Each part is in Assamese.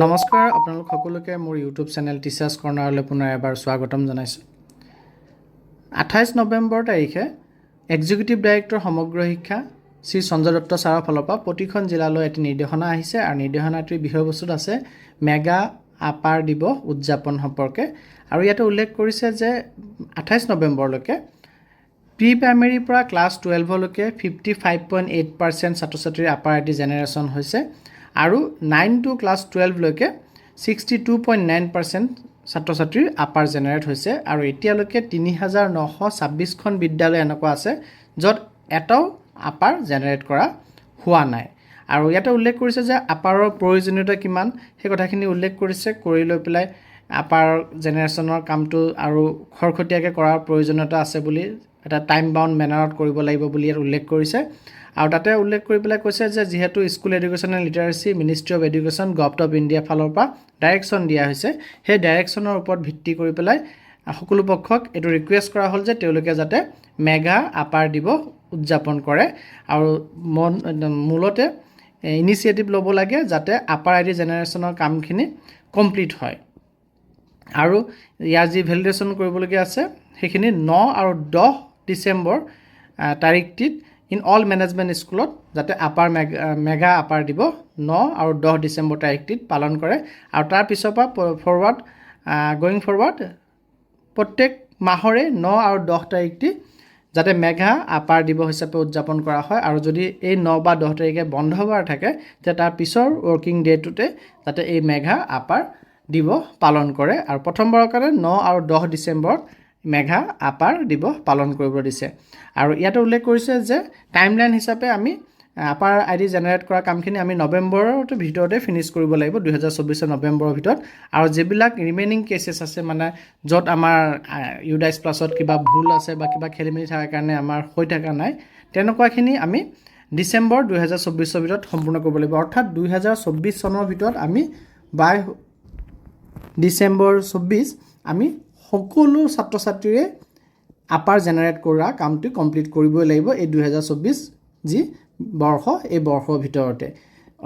নমস্কাৰ আপোনালোক সকলোকে মোৰ ইউটিউব চেনেল টিচাৰ্ছ কৰ্ণাৰলৈ পুনৰ এবাৰ স্বাগতম জনাইছোঁ। 28 নৱেম্বৰ তাৰিখে এক্সিকিউটিভ ডাইৰেক্টৰ সমগ্ৰ শিক্ষা শ্ৰী সঞ্জয় দত্ত ছাৰৰ ফালৰ পৰা প্ৰতিখন জিলালৈ এটি নিৰ্দেশনা আহিছে আৰু নিৰ্দেশনাটোৰ বিষয়বস্তুত আছে মেগা আপাৰ দিৱস উদযাপন সম্পৰ্কে। আৰু ইয়াতে উল্লেখ কৰিছে যে 28 নৱেম্বৰলৈকে প্ৰি প্ৰাইমেৰীৰ পৰা ক্লাছ 12লৈকে 55.8% ছাত্ৰ ছাত্ৰীৰ আপাৰ আইডি জেনেৰেশ্যন হৈছে আৰু 9 to ক্লাছ 12লৈকে 62.9% ছাত্ৰ ছাত্ৰীৰ আপাৰ জেনেৰেট হৈছে আৰু এতিয়ালৈকে 3926খন বিদ্যালয় এনেকুৱা আছে য'ত এটাও আপাৰ জেনেৰেট কৰা হোৱা নাই। আৰু ইয়াতে উল্লেখ কৰিছে যে আপাৰৰ প্ৰয়োজনীয়তা কিমান সেই কথাখিনি উল্লেখ কৰিছে, কৰি লৈ পেলাই আপাৰ জেনেৰেশ্যনৰ কামটো আৰু খৰখতীয়াকৈ কৰাৰ প্ৰয়োজনীয়তা আছে বুলি এটা টাইম বাউণ্ড মেনাৰত কৰিব লাগিব বুলি ইয়াত উল্লেখ কৰিছে। আৰু তাতে উল্লেখ কৰি পেলাই কৈছে যে যিহেতু school education and লিটাৰেচি ministry of education government of ইণ্ডিয়াৰ ফালৰ পৰা ডাইৰেকশ্যন দিয়া হৈছে, সেই ডাইৰেকশ্যনৰ ওপৰত ভিত্তি কৰি পেলাই সকলো পক্ষক এইটো ৰিকুৱেষ্ট কৰা হ'ল যে তেওঁলোকে যাতে মেগা আপাৰ দিৱস উদযাপন কৰে আৰু মূলতে ইনিচিয়েটিভ ল'ব লাগে যাতে আপাৰ আইডি জেনেৰেশ্যনৰ কামখিনি কমপ্লিট হয়। আৰু ইয়াৰ যি ভেলিডেশ্যন কৰিবলগীয়া আছে সেইখিনি 9 আৰু 10 ডিচেম্বৰ তাৰিখটিত ইন অল মেনেজমেণ্ট স্কুলত যাতে আপাৰ মেগা আপাৰ দিৱস 9 আৰু 10 ডিচেম্বৰ তাৰিখটিত পালন কৰে। আৰু তাৰ পিছৰ পৰা গয়িং ফৰৱাৰ্ড প্ৰত্যেক মাহৰে 9 আৰু 10 তাৰিখটি যাতে মেগা আপাৰ দিৱস হিচাপে উদযাপন কৰা হয়। আৰু যদি এই 9 বা 10 তাৰিখে বন্ধ বাৰ থাকে তেতিয়া তাৰ পিছৰ ৱৰ্কিং ডেটোতে যাতে এই মেগা আপাৰ দিৱস পালন কৰে। আৰু প্ৰথমবাৰৰ কাৰণে 9 আৰু 10 ডিচেম্বৰত মেগা আপাৰ দিৱস পালন কৰিব দিছে। আৰু ইয়াতে উল্লেখ কৰিছে যে টাইমলাইন হিচাপে আমি আপাৰ আইডি জেনেৰেট কৰা কামখিনি আমি নৱেম্বৰৰ ভিতৰতে ফিনিছ কৰিব লাগিব, 2024 নৱেম্বৰৰ ভিতৰত। আৰু যিবিলাক ৰিমেইনিং কেছেছ আছে মানে য'ত আমাৰ ইউডাইছ প্লাছত কিবা ভুল আছে বা কিবা খেলি মেলি থকাৰ কাৰণে আমাৰ হৈ থকা নাই, তেনেকুৱাখিনি আমি ডিচেম্বৰ 2024 ভিতৰত সম্পূৰ্ণ কৰিব লাগিব। অৰ্থাৎ 2024 চনৰ ভিতৰত আমি বাই ডিচেম্বৰ 24 আমি সকলো ছাত্ৰ ছাত্ৰীৰে আপাৰ জেনেৰেট কৰা কামটো কমপ্লিট কৰিবই লাগিব এই 2024 যি বৰ্ষ, এই বৰ্ষৰ ভিতৰতে।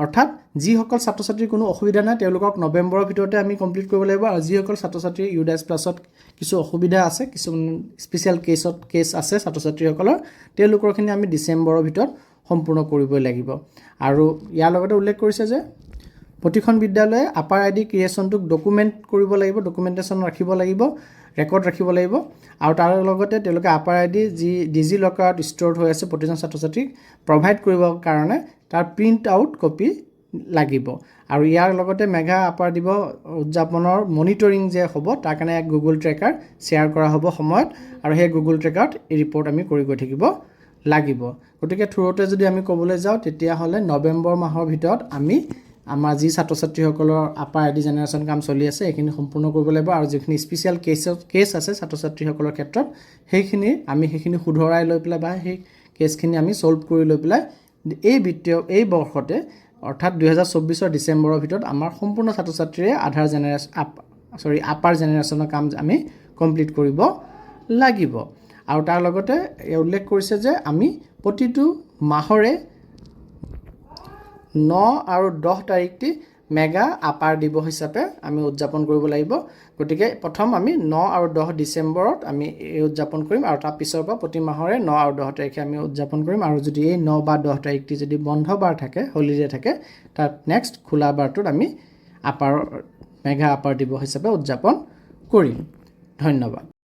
অৰ্থাৎ যিসকল ছাত্ৰ ছাত্ৰীৰ কোনো অসুবিধা নাই তেওঁলোকক নৱেম্বৰৰ ভিতৰতে আমি কমপ্লিট কৰিব লাগিব। আৰু যিসকল ছাত্ৰ ছাত্ৰীৰ ইউডাইছ প্লাছত কিছু অসুবিধা আছে, কিছুমান স্পেচিয়েল কেছ আছে ছাত্ৰ ছাত্ৰীসকলৰ, তেওঁলোকৰখিনি আমি ডিচেম্বৰৰ ভিতৰত সম্পূৰ্ণ কৰিবই লাগিব। আৰু ইয়াৰ লগতে উল্লেখ কৰিছে যে প্ৰতিখন বিদ্যালয়ে আপাৰ আইডি ক্ৰিয়েশ্যনটোক ডকুমেণ্ট কৰিব লাগিব, ডকুমেণ্টেশ্যন ৰাখিব লাগিব, ৰেকৰ্ড ৰাখিব লাগিব। আৰু তাৰ লগতে তেওঁলোকে আপাৰ আইডি যি ডিজি লকাৰত ষ্ট'ৰ হৈ আছে প্ৰতিজন ছাত্ৰ ছাত্ৰীক প্ৰভাইড কৰিবৰ কাৰণে তাৰ প্ৰিণ্ট আউট কপি লাগিব। আৰু ইয়াৰ লগতে মেগা আপাৰ দিৱস উদযাপনৰ মনিটৰিং যে হ'ব তাৰ কাৰণে এক গুগল ট্ৰেকাৰ শ্বেয়াৰ কৰা হ'ব সময়ত, আৰু সেই গুগল ট্ৰেকাৰত এই ৰিপৰ্ট আমি কৰি গৈ থাকিব লাগিব। গতিকে থ্ৰুতে যদি আমি ক'বলৈ যাওঁ তেতিয়াহ'লে নৱেম্বৰ মাহৰ ভিতৰত আমি আমাৰ যি ছাত্ৰ ছাত্ৰীসকলৰ আপাৰ আইডি জেনেৰেশ্যন কাম চলি আছে এইখিনি সম্পূৰ্ণ কৰিব লাগিব। আৰু যিখিনি স্পেচিয়েল কেছ আছে ছাত্ৰ ছাত্ৰীসকলৰ ক্ষেত্ৰত সেইখিনি শুধৰাই লৈ পেলাই বা সেই কেছখিনি আমি ছল্ভ কৰি লৈ পেলাই এই বৰ্ষতে অৰ্থাৎ 2024 ডিচেম্বৰৰ ভিতৰত আমাৰ সম্পূৰ্ণ ছাত্ৰ ছাত্ৰীৰে আপাৰ জেনেৰেশ্যনৰ কাম আমি কমপ্লিট কৰিব লাগিব। আৰু তাৰ লগতে উল্লেখ কৰিছে যে আমি প্ৰতিটো মাহৰে 9 আৰু 10 তাৰিখটি মেগা আপাৰ দিৱস হিচাপে আমি উদযাপন কৰিব লাগিব। গতিকে প্ৰথম আমি 9 আৰু 10 ডিচেম্বৰত আমি এই উদযাপন কৰিম আৰু তাৰ পিছৰ পৰা প্ৰতি মাহৰে 9 আৰু 10 তাৰিখে আমি উদযাপন কৰিম। আৰু যদি এই 9 বা 10 তাৰিখটি যদি বন্ধ বাৰ থাকে, হলিডে থাকে, তাৰ নেক্সট খোলা বাৰটোত আমি মেগা আপাৰ দিৱস হিচাপে উদযাপন কৰিম। ধন্যবাদ।